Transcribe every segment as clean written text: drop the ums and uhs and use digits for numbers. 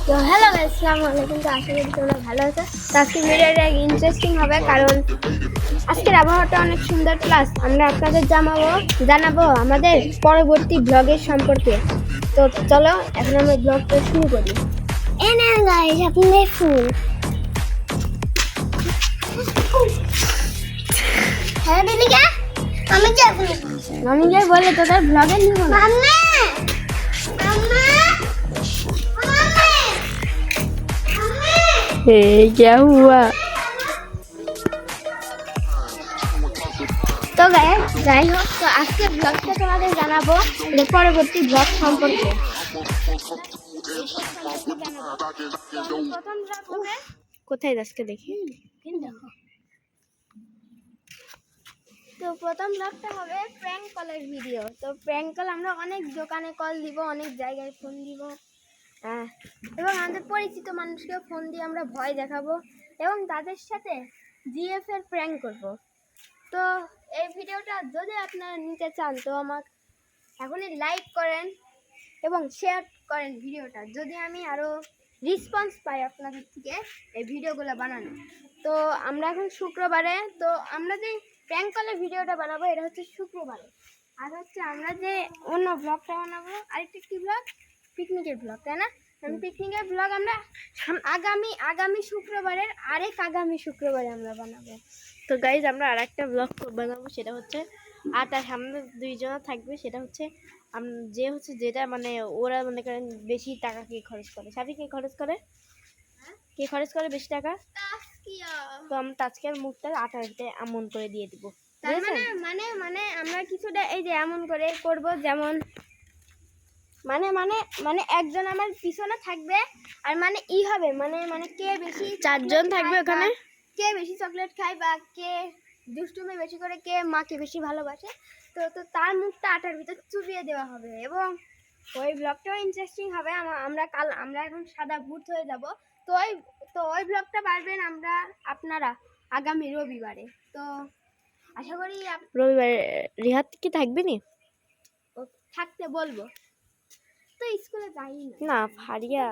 তো hello guys, আসসালামু আলাইকুম। তো আশা করি তোমরা ভালো আছো। তো আজকের ভিডিওটা ইন্টারেস্টিং হবে, কারণ আজকের আবহাওয়াটা অনেক সুন্দর, প্লাস আমরা আপনাদের জানাবো আমাদের পরবর্তী ব্লগের সম্পর্কে। তো চলো এখন আমরা ব্লগটা শুরু করি। এই নেন গাইস আপনাদের ফুল। হ্যাঁ দিদিকা, আমি যাবো। আমি যাই বলে তোদের ব্লগে নিব না। क्या हुआ? তো যাই হোক, তো আজকে ব্লগটা তোমাদের জানাবো পরবর্তী ব্লগ সম্পর্কে। কোথায় আজকে দেখি। তো প্রথম ব্লগটা হবে প্র্যাঙ্ক কলের ভিডিও। তো প্র্যাঙ্ক কল আমরা অনেক দোকানে কল দিব, অনেক জায়গায় ফোন দিব, এবং আমাদের পরিচিত মানুষকে ফোন দিয়ে আমরা ভয় দেখাবো এবং তাদের সাথে জিএফ এর প্র্যাঙ্ক করব। তো এই ভিডিওটা যদি আপনারা নিতে চান তো আমাকে এখনই লাইক করেন এবং শেয়ার করেন ভিডিওটা, যদি আমি আরও রেসপন্স পাই আপনাদের থেকে এই ভিডিওগুলো বানানো। তো আমরা এখন শুক্রবারে, তো আমরা যে প্র্যাঙ্ক কলের ভিডিওটা বানাবো এটা হচ্ছে শুক্রবারে, আর হচ্ছে আমরা যে অন্য ব্লগটা বানাবো আরেকটা কি ব্লগ, পিকনিকের ব্লগ, তাই না? পিকনিকের ব্লগ আমরা আগামী শুক্রবারের আগামী শুক্রবারে আমরা বানাবো। তো গাইজ আমরা আর একটা ব্লগ বানাবো, সেটা হচ্ছে আর তার সামনে দুইজনা থাকবে, সেটা হচ্ছে যেটা মানে ওরা মনে করেন বেশি টাকা কে খরচ করে, সাবি কে খরচ করে বেশি টাকা, তো আমরা তাজকের মুখটা আটাতে এমন করে দিয়ে দিব। মানে আমরা কিছুটা এই যে এমন করে করব, যেমন মানে একজন আমার পিছনে থাকবে, আর মানে হবে মানে কে বেশি, চারজন থাকবে ওখানে, কে বেশি চকলেট খায় বা কে দুষ্টুমি বেশি করে, কে মাকে বেশি ভালোবাসে, তো তার মুখটা আটার ভিতর চুবিয়ে দেওয়া হবে। এবং ওই ব্লগটাও ইন্টারেস্টিং হবে। আমরা এখন সাদা ভূত হয়ে যাব। তো ওই ব্লগটা পারবেন আপনারা আগামী রবিবারে। তো আশা করি রবিবারে রিহাত কি থাকবে নি, থাকতে বলবো। তো স্কুলে যাই না, ফারিয়া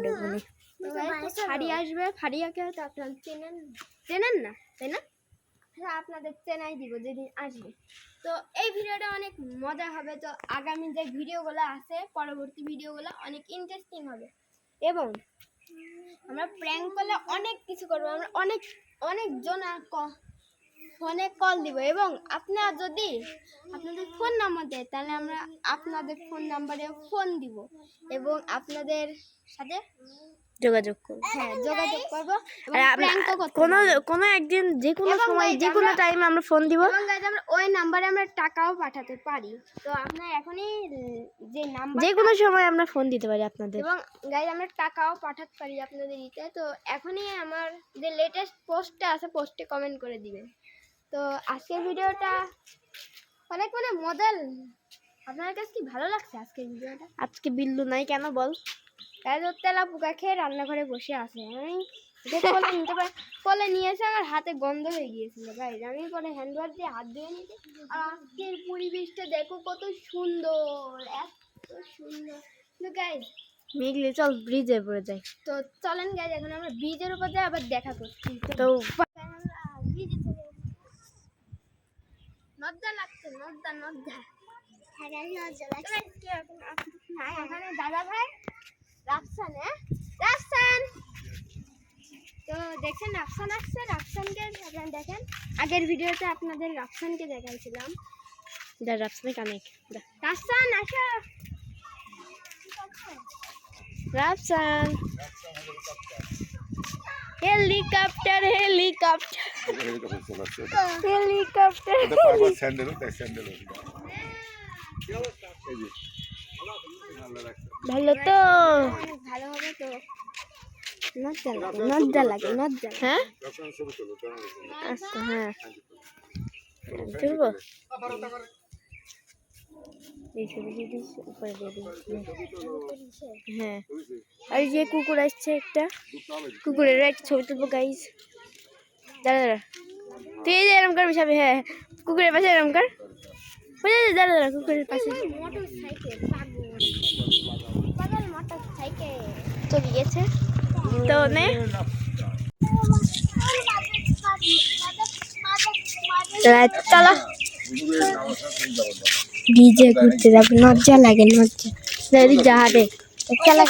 ডাকবো না, ফারিয়া আসবে। ফারিয়াকে হয়তো আপনারা চেনেন না, তাই না? আপনাদের চেনাই দিব যেদিন আসবে। তো এই ভিডিওটা অনেক মজা হবে। তো আগামী যে ভিডিওগুলো আছে, পরবর্তী ভিডিওগুলো অনেক ইন্টারেস্টিং হবে, এবং আমরা প্র্যাঙ্ক করলে অনেক কিছু করবো। আমরা অনেক জন ফোনে কল দিব, এবং আপনারা যদি আপনাদের ফোন নাম্বার দেয় তাহলে আমরা আপনাদের ফোন নাম্বারে ফোন দিব এবং আপনাদের সাথে যোগাযোগ করব। কোনো একদিন যে কোনো সময় যে কোনো টাইমে আমরা ফোন দিব, এবং গাইজ আমরা ওই নাম্বারে আমরা টাকাও পাঠাতে পারি। তো আপনারা এখনই যে নাম্বার, যে কোনো সময় আমরা ফোন দিতে পারি আপনাদের, এবং গাইজ আমরা টাকাও পাঠাতে পারি আপনাদের দিতে। তো এখনই আমার যে লেটেস্ট পোস্টটা আছে, পোস্টে কমেন্ট করে দিবেন। তো আজকের ভিডিওটা অনেক মডেল, আপনার কাছে কি ভালো লাগছে আজকের ভিডিওটা? আজকে বিল্লু নাই কেন বল? তেলা পোকা খেয়ে রান্নাঘরে বসে আছে, আমি কলে নিয়েছে, আমার হাতে গন্ধ হয়ে গিয়েছিল গাইজ। আমি পরে হ্যান্ড ওয়াশ দিয়ে হাত ধুয়ে নিতে। আর আজকের পরিবেশটা দেখো কত সুন্দর, এত সুন্দর গাইজ। মেঘলে চল ব্রিজের উপরে যাই। তো চলেন গাইজ, এখন আমরা ব্রিজের উপর যাই, আবার দেখা করছি। তো নদ্দা লাগছে, নদ্দা এখানে দাদা ভাই রাফসান, রাফসান। তো দেখেন রাফসান আসছে, রাফসানকে আপনারা দেখেন। আগের ভিডিওতে আপনাদের রাফসানকে দেখাইছিলাম। রাফসানে কানেক, রাফসান আসো, রাফসান। হেলিকপ্টার ভালো তো, ভালো হবে তো। নজ্জা লাগে। হ্যাঁ আচ্ছা, হ্যাঁ চলবো। হ্যাঁ, আর যে কুকুর আসছে, একটা কুকুরের একটা ছবি তুলবো গাইজ। দাঁড়া তুই এই যে এরম করবি সবই। হ্যাঁ, কুকুরের পাশে এরম কর। দাঁড়া কুকুরের পাশে। মোটর সাইকেল, পাগল মোটর সাইকেল। চলে গেছে তো নে চলো ডিজে ঘুরতে যাবে লজ্জা লাগে লজ্জা যদি জাহাজে চলা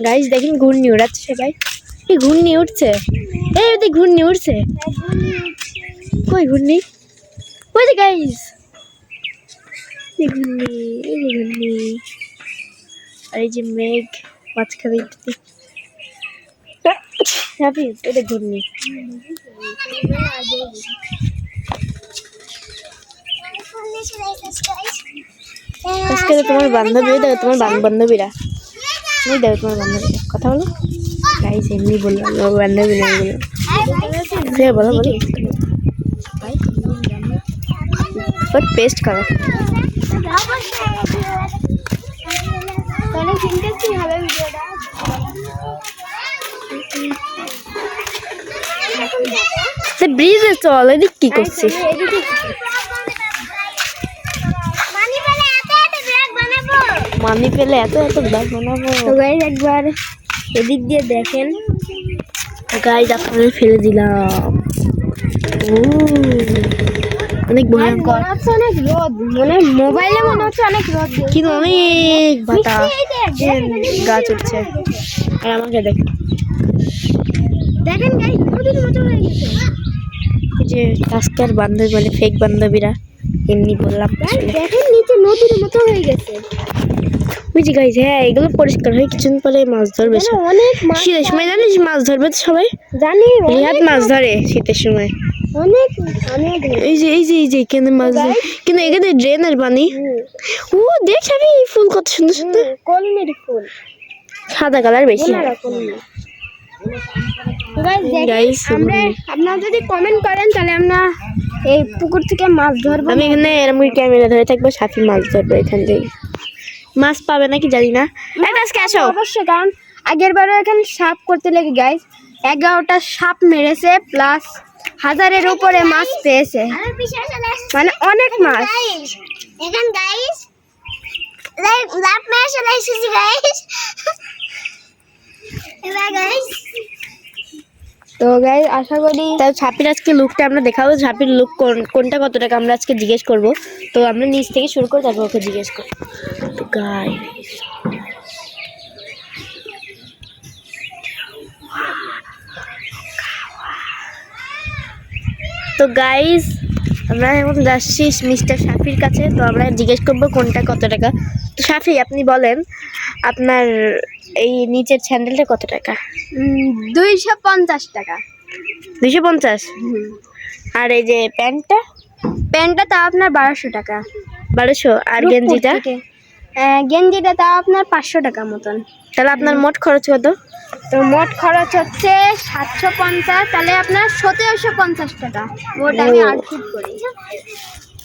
গাইস দেখেন ঘূর্ণি উড়াচ্ছে সবাই এই ঘূর্ণি উঠছে এই ওই ঘূর্ণি উঠছে কই ঘূর্ণি ওই যে গাইস এই ঘূর্ণি আর এই যে মেঘ মাঝখানে হ্যাপি এটা ঘূর্ণি আজকে তোমার বান্ধবী দেখো তোমার বান্ধবীরা नहीं देखो तुम्हारे बांधवी कथा बोलो गाइस एमनी बोल लो बांधवी नहीं बोलो फिर बोलो बोलो भाई पर पेस्ट करो তাহলে ইন্টারেস্টিং হবে ভিডিওটা সে ব্রিজে চল এদিক কি করছিস মানি পেলে এত ব্লগ বানাবো তো গাইস একবার এদিক দিয়ে দেখেন গাইস আপনাদের ফেলে দিলাম অনেক ভয়ঙ্কর অনেক রোদ মানে মোবাইলে মনে হচ্ছে অনেক রোদ কিন্তু অনেক বাতাস গাছ উঠছে আর আমাকে দেখেন গাইস নদীর মতো হয়ে গেছে এই যে আজকের বান্ধবী মানে ফেক বান্ধবীরা এমনি বললাম দেখেন নিচে নদীর মতো হয়ে গেছে বুঝি গাইস হ্যাঁ এগুলো পরিষ্কার হয়ে কিছুদিন পরে মাছ ধরবে অনেক শীতের সময় জানিস মাছ ধরবে তো সবাই জানি রিহাত মাছ ধরে শীতের সময় অনেক এই যে এখানে মাছ ধরে কিন্তু এখানে ড্রেনের পানি ও দেখ আমি ফুল কত সুন্দর সুন্দর কলমের ফুল সাদা কালার বেশি গাইস আমরা আপনারা যদি কমেন্ট করেন তাহলে আমরা এই পুকুর থেকে মাছ ধরবো আমি এখানে এরকম ক্যামেরা ধরে থাকবো সাথে মাছ ধরবো এখান থেকে মাছ পাবে নাকি জানি না আজকে আসো অবশ্যই কারণ আগের বারও এখানে সাপ করতে লেগে গাইস 11টা সাপ মেরেছে প্লাস 1000-এর উপরে মাছ পেয়েছে মানে অনেক মাছ এখন গাইস লাভ মেরে চলে এসেছি গাইস এবার গাইস তো গাইস আশা করি তাই ছাপির আজকে লুকটা আমরা দেখাবো ছাপির লুক কোনটা কত টাকা আমরা আজকে জিজ্ঞেস করব তো আমরা নিচ থেকে শুরু করে তারপর ওকে জিজ্ঞেস করব তো গাইস তো গাইস আমরা এখন যাচ্ছি মিস্টার শাফির কাছে তো আমরা জিজ্ঞেস করবো কোনটা কত টাকা তো শাফি আপনি বলেন আপনার এই নিচের স্যান্ডেলটা কত টাকা 250 টাকা 250 আর এই যে প্যান্টটা তাও আপনার 1200 টাকা 1200 আর গেঞ্জিটা তাও আপনার 500 টাকা মতন তাহলে আপনার মোট খরচ কত তো মোট খরচ হচ্ছে 750 তাহলে আপনার 1750 টাকা মোট আমি আউটফিট করি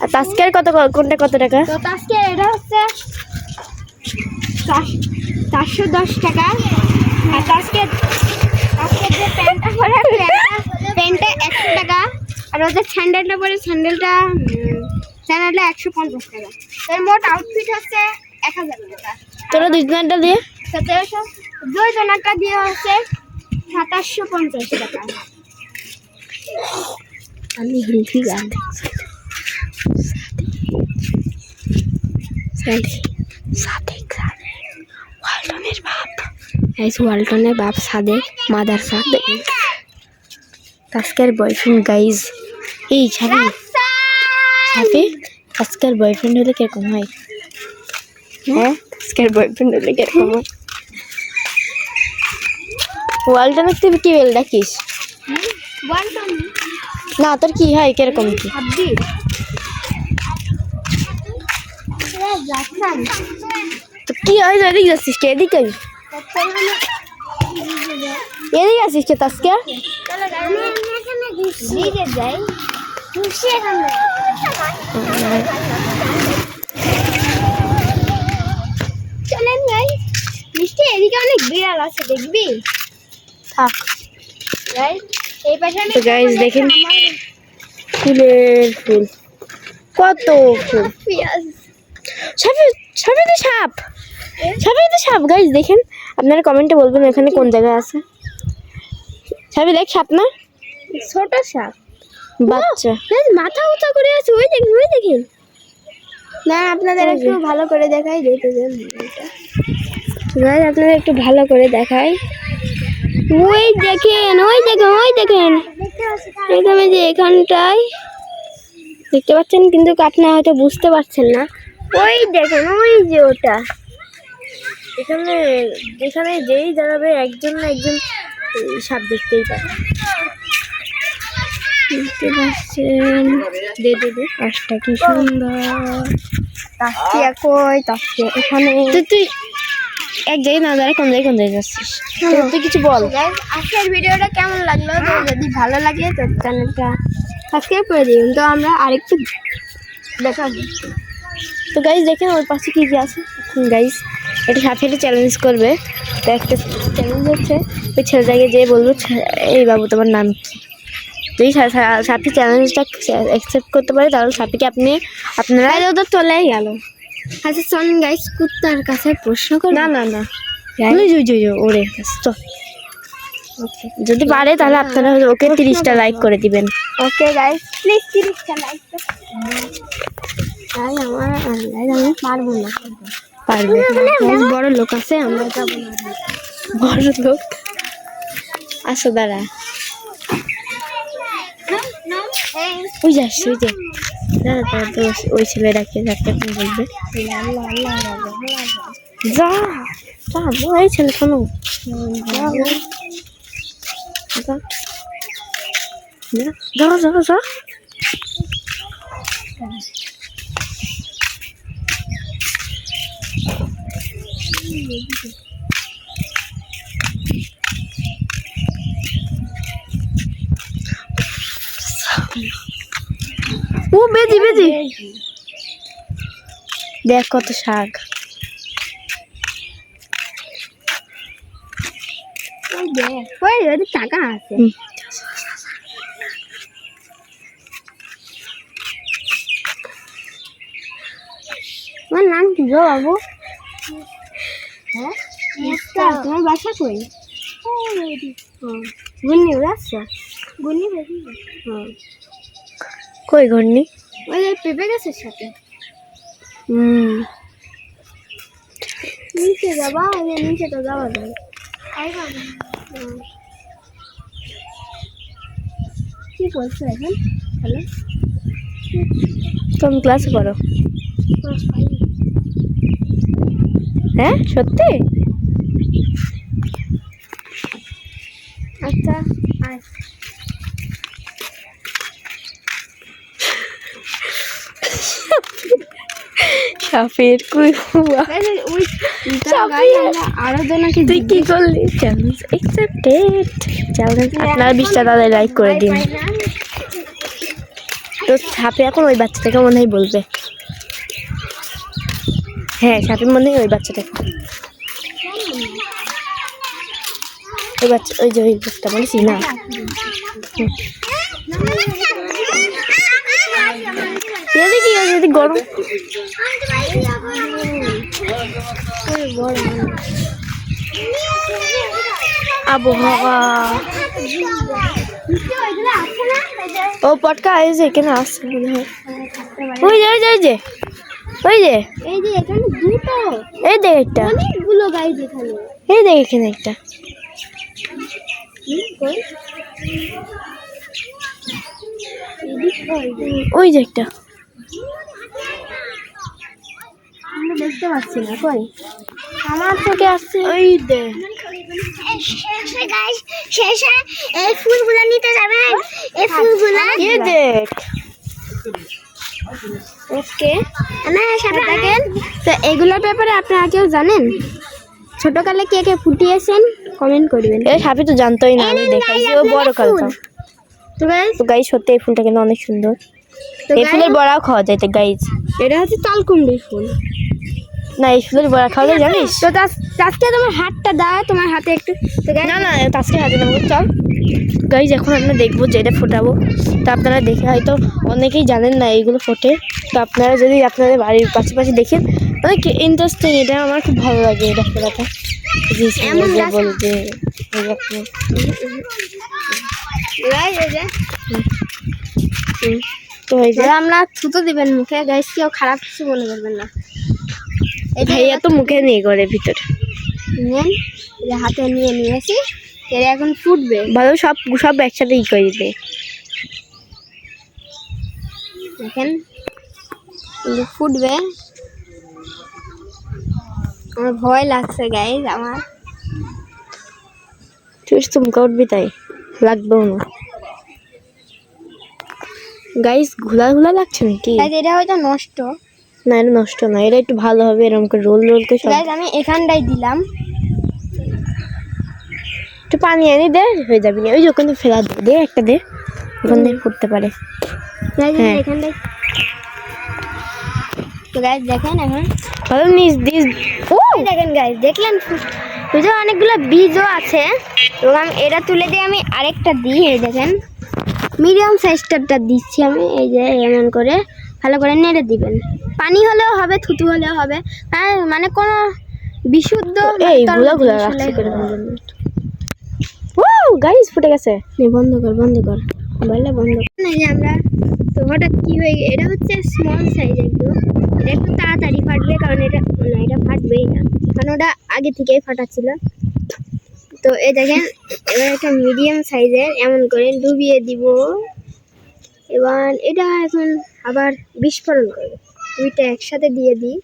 আর তাস্কের কোনটা কত টাকা তো তাস্কের এটা হচ্ছে 410 টাকা আর তাস্কের যে প্যান্টটা পরে প্যান্টটা 100 টাকা আর ওদের স্যান্ডেলটা পরে স্যান্ডেলটা 150 টাকা এর মোট আউটফিট হচ্ছে 1000 টাকা তোরা দুজনটা দিয়ে 1700 দুজনটা দিয়ে হচ্ছে 2750 টাকা আমি হিন্দি গান ওয়ালটনের বাপ সাদেক মাদার সাদেক তাস্কের বয়ফ্রেন্ড গাইজ এই ছাপি তাস্কের বয়ফ্রেন্ড হলে কিরকম হয় হ্যাঁ তাস্কের বয়ফ্রেন্ড হলে কিরকম হয় ওয়ালটনের তুই কি বেল ডাকিস না তোর কি হয় কিরকম কি তো কি হয় এদিকে যাচ্ছিস কে এদিকে আসিস কে তাস্কে চলেন ভাই মিষ্টি এদিকে অনেক বিড়াল আছে দেখবি থাক এই পাশে তো গাইস দেখেন ফুলের ফুল কত ফুল। সাপে সাপে তো সাপ, সাপে তো সাপ গাইস দেখেন। আপনারা কমেন্টে বলবেন এখানে কোন জায়গায় আছে। সাপে দেখ, সাপ না, ছোট সাপ বাচ্চা। মাথা উঁচা করে আছে, ওই দেখেন ওই দেখেন। না আপনাদের একটু ভালো করে দেখাই, দেখতে দেন গাইস, আপনাদের একটু ভালো করে দেখাই। ওই দেখেন ওই দেখেন ওই দেখেন, এখানে যে এখানটায় দেখতে পাচ্ছেন, কিন্তু আপনারা হয়তো বুঝতে পারছেন না। ওই দেখেন ওই যে ওটা, এখানে যেখানে যেই দাঁড়াবে একজন না একজন সাপ দেখতেই পাবে। দেখতে পাচ্ছেন, দে দে দে, কাজটা কি সুন্দর। তাকিয়া কই তাকিয়া এখানে। তুই এক জায়গায় না দাঁড়ায় কোন জায়গায় যাচ্ছিস? তুই কিছু বল। আজকের ভিডিওটা কেমন লাগলো? তো যদি ভালো লাগে তো চ্যানেলটা সাবস্ক্রাইব করে দিন। তো আমরা আরেকটু দেখাবো। তো গাইস দেখেন ওর পাশে কি কি আছে। গাইস এটা সাথে চ্যালেঞ্জ করবে। তো একটা চ্যালেঞ্জ হচ্ছে ওই ছেলেটাকে যেয়ে বলবো, এই বাবু তোমার নাম কি? যদি সাপি চ্যালেঞ্জটা অ্যাকসেপ্ট করতে পারে তাহলে সাপিকে আপনারা ওদের চলেই গেল। আচ্ছা চলেন গাইস, কুত্তার কাছে প্রশ্ন করি। না না না, ওরে তো যদি পারে তাহলে আপনারা ওকে 30টা লাইক করে দিবেন। ওকে গাইস, প্লিজ 30টা লাইক তো। তাই আমি পারবো না। পারবে, বড় লোক আছে, আমরা যাবো না। বড় লোক আসো, দাঁড়া ওই যাস, ওই যে দাঁড়া দাঁড়া, তো ওই ছেলেটাকে যাকে আপনি বলবে যা যা, এই ছেলে শোনো, যা যা যা। ও বেজি বেজি, দেখ কত শাক। ওই টাকা আছে। তোমার নাম কি গো বাবু? হ্যাঁ, তোমার বাসা কই? গুন্নি রাস্তা, গুন্নি কই ঘরনি? ওই যে পেঁপে গাছের সাথে। নিচে যাবা, নিচে তো যাওয়া যায়। কি বলছো এখন? হ্যালো, কোন ক্লাসে পড়ো? হ্যাঁ সত্যি? আচ্ছা সাপের কুই আরো জনকে। তুই কি করলি? Challenge accepted. চ্যালেঞ্জ আপনারা 20টা দাদাই লাইক করে দিন। তো সাপে এখন ওই বাচ্চাটাকে মনে হয় বলবে। হ্যাঁ সাপে মনে হয় ওই বাচ্চাটাকে, ওই বাচ্চা, ওই যে ওই বাচ্চাটা বলেছি না। কি যদি গরম আবহাওয়া। ও পটকা এই যে এখানে আসছে মনে হয়। ওই যে ওই যে ওই যে ওই যে এই যে এখানে দুটো, এই দেখ একটা, অনেকগুলো গাইজ এখানে। এই দেখ এখানে একটা। ওই যে একটা, আমরা দেখতে পাচ্ছি না কই, আমার চোখে আসছে। ওই দে শেষে এই ফুলগুলো নিতে যাবেন, এই ফুলগুলো এই দেখ। ওকে দেখেন। তো এগুলোর ব্যাপারে আপনারা কেউ জানেন? ছোটকালে কে কে ফুটিয়েছেন কমেন্ট করবেন। এই সাপে তো জানতোই না, আমি দেখাইছি ও বড় কালটা। তো গাইস, তো গাইস সত্যি এই ফুলটা কিন্তু অনেক সুন্দর। এই ফুলের বড়াও খাওয়া যায়। তো গাইস এটা হচ্ছে তালকুমড়ি ফুল। না, এই ফুলের বড়া খাওয়া যায় জানিস? তো আজকে তোমার হাতটা দাও, তোমার হাতে একটু। তো না না, আজকে হাতে নেবো, চল গাইজ এখন আমরা দেখবো যেটা ফোটাবো। তো আপনারা দেখে হয়তো অনেকেই জানেন না এইগুলো ফোটে। তো আপনারা যদি আপনাদের বাড়ির পাশে দেখেন, অনেক ইন্টারেস্টিং, এটা আমার খুব ভালো লাগে এটা ফোটাটা। এমন গাছ- বলতে গাইস এই যে তো এই যে যারা আমরা থুতো দিবেন মুখে, গাইস কেউ খারাপ কিছু মনে করবেন না। এটা ভাইয়া তো মুখে নিয়ে করে ভিতরে নেন, এই যে হাতে নিয়েছি, এর এখন ফুটবে। ভালো সব সব একসাথে ই করে দিবে। দেখেন কিন্তু ফুটবে। আমার ভয় লাগছে গাইস, আমার তুই তো মুখে উঠবি তাই লাগবেও না। গাইস ঘোলা ঘোলা লাগছে নাকি? গাইস এটা হয়তো নষ্ট। না এটা নষ্ট না, এটা একটু ভালো হবে। এরকম করে রোল রোল করে সব গাইস আমি এখানটাই দিলাম। একটু পানি এনে দে, হয়ে যাবে না। ওই যে ওখানে ফেলা দে একটা দে, ওখান থেকে ফুটতে পারে। গাইস হ্যাঁ। এখানটাই। তো গাইস দেখেন এখন ভালো নিচ দিস। ও এই দেখেন গাইস, দেখলেন বুঝে অনেকগুলো বীজও আছে। এবং আমি এটা তুলে দিয়ে আমি আরেকটা দিই। এই দেখেন মিডিয়াম সাইজটা দিচ্ছি আমি। এই যে এমন করে ভালো করে নেড়ে দিবেন। পানি হলেও হবে, থুতু হলেও হবে, মানে কোনো বিশুদ্ধ এই তরল গুলা গুলা জিনিস রাখছে হলেই করে হবে। ও গাইস ফুটে গেছে। নে, বন্ধ কর বললে বন্ধ কর। না, এই যে আমরা তো হঠাৎ কি হয়ে এটা হচ্ছে স্মল সাইজ একদম। এটা একটু তাড়াতাড়ি ফাটবে, কারণ এটা না, এটা ফাটবেই না, কারণ ওটা আগে থেকেই ফাটা ছিল। তো এই দেখেন এবার একটা মিডিয়াম সাইজের এমন করে ডুবিয়ে দিব। এবার এটা এখন আবার বিস্ফোরণ করবে। দুইটা একসাথে দিয়ে দিই।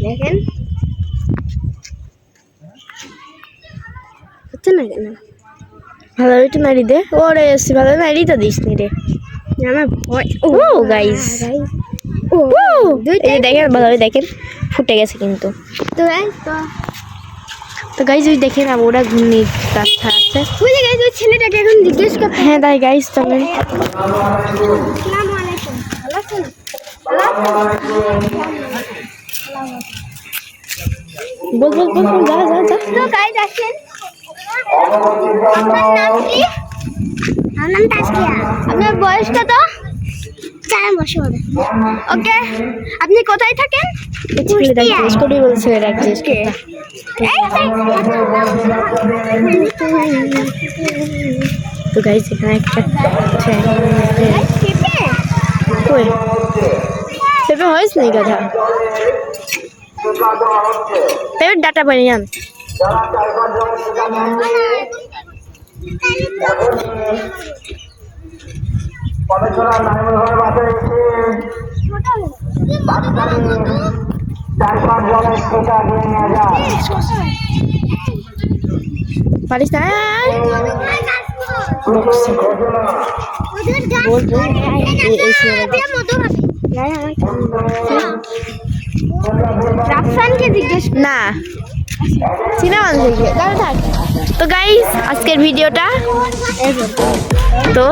দেখেন হচ্ছে না কেন? ভালো একটু নাড়ি দে। ওরে এসছি ভালো নাড়ি তো দিস নি রে। আমার ভয়। ও গাইস, ও দুইটা এই দেখেন ভালো দেখেন ফুটে গেছে কিন্তু। তো guys, তো গাইস ওই দেখেন ওরা ঘূর্ণি কাজ ছাড়াচ্ছে। বুঝে গেছি ওই ছেলেটাকে এখন জিজ্ঞেস করতে। হ্যাঁ তাই গাইস চলেন। আসসালামু আলাইকুম, ভালো আছেন? বল বল বল বল, যা যা যা। তো গাইস আসেন। আপনার নাম কি? আমার নাম তাসকিয়া। আপনার বয়স কত? 4 বছর। ওকে, আপনি কোথায় থাকেন? ছেলেটা জিজ্ঞেস করে বলছে এরা জিজ্ঞেস কে? তো গাইস এখানে একটা পেঁপে? কই পেঁপে হয়েছে নাই গাধা? পেঁপের ডাটা বানিয়ে আন। পারিস না? বল বল এই ছেলেটা রাফসানকে জিজ্ঞেস না সিনেমা দেখবে দাঁড়া থাক। তো গাইস আজকের ভিডিওটা তো